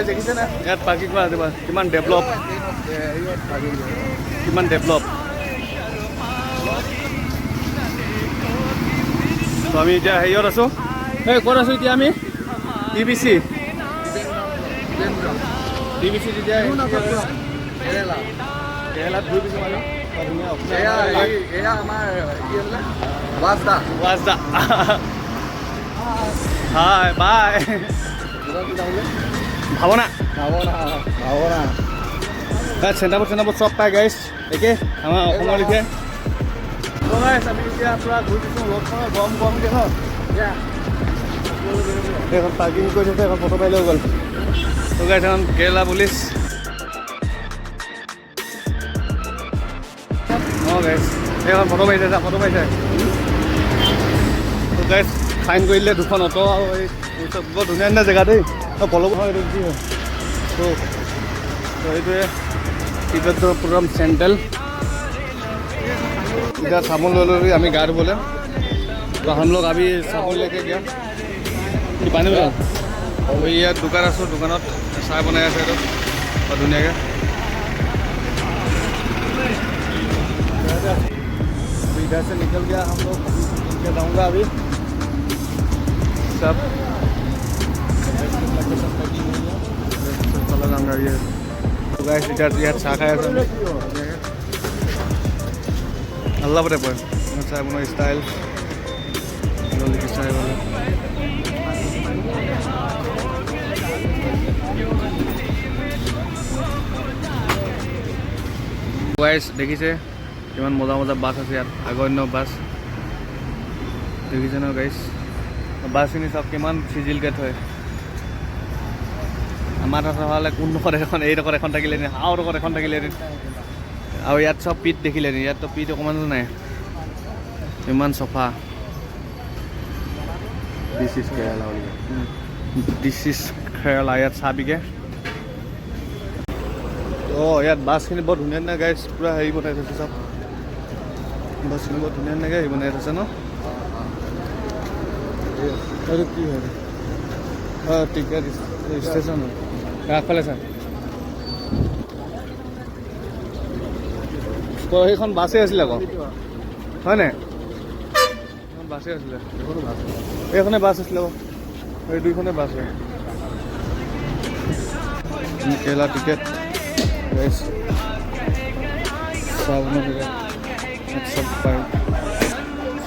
দেখিছে না ইয়াত পাৰ্কিং কৰা আছে কিমান ডেভেলপ তো আমি এতিয়া হেৰিয়ত আছোঁ এই ক'ত আছোঁ এতিয়া আমি DBC তেতিয়া কেৰেলাত ঘূৰি পিছোঁ মানে ৱাজদা হাই বাই ভাৱনা চেণ্টাৰবোৰ চব পাই গাইছ একে আমাৰ অসমৰ লিখে আমি এতিয়া পূৰা ঘূৰি দিছোঁ ৰ'দখনৰ গৰম দেখ এখন পাৰ্কিং কৰি থৈছে এখন ফটো পাই লৈ গ'ল তো গাইছ এখন কেৰেলা পুলিচ অঁ গাইছ এইখন ফটো পাইছে তো গাইছ ফাইন কৰি দিলে দুখন অটো আৰু এই বৰ ধুনীয়া জেগা দেই পলব হয় এইটো কি হয় তো এইটোৱে তিৰুৱনন্তপুৰম চেণ্ট্ৰেল इधर साबुन ले लो हमें गाड़ बोले तो हम लोग अभी साबुन लेके गया पानी बोला और ये दुकान आसो दुकान चाय बनाई आसे तो धुनिया इधर से निकल गया हम लोग नीचे जाऊँगा अभी सब चला जाऊँगा ये तो गाइस इधर चाय खाया আল্লাহ পরে পড়ে চাই বনার স্টাইল লিখি চাই বলে গাইস দেখিছে কিমান মজা বাছ আছে ইয়াত আগন্য বাছ দেখিছে ন গাইস বাছখিনি চব কিমান চিজিলকৈ থয় আমাৰ তাত হ'লে কোনডোখৰত এখন এইডোখৰত এখন থাকিলে নি আওডোখৰত এখন থাকিলে নি আৰু ইয়াত চব পিঠ দেখিলে নি ইয়াততো পিঠ অকণমানো নাই ইমান চফা দিছ ইজ কেৰেলা ইয়াত চাহ বিকে অঁ ইয়াত বাছখিনি বৰ ধুনীয়া গাইছ পূৰা হেৰি বনাই থৈছে চব বাছখিনি বৰ ধুনীয়াকৈ হেৰি বনাই থৈছে ন এইটো কি হয় অঁ টিকেট ষ্টেচন হয় আগফালে ছাৰ সেইখন বাছেই আছিলে আকৌ হয়নে বাছেই আছিলে এইখনে বাছ আছিলে আকৌ এই দুইখনে বাছ হয় কেৰেলা টিকেট চাবোনৰ টিকেট চব পায়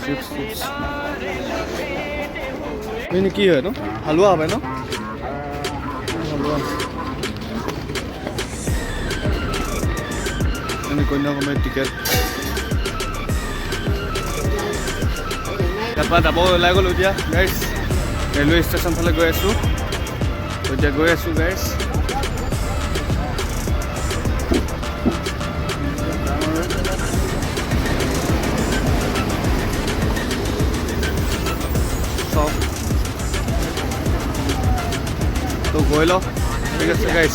চিপছ এইখিনি কি হয় ন হালোৱা হ'ব ন হালোৱা কন্যাকুমাৰী টিকেট তাৰপৰা যাব ওলাই গ'লোঁ এতিয়া গাইছ ৰেলৱে ষ্টেচন ফালে গৈ আছোঁ এতিয়া গৈ আছোঁ গাইছ চব তো গৈ লওঁ ঠিক আছে গাইছ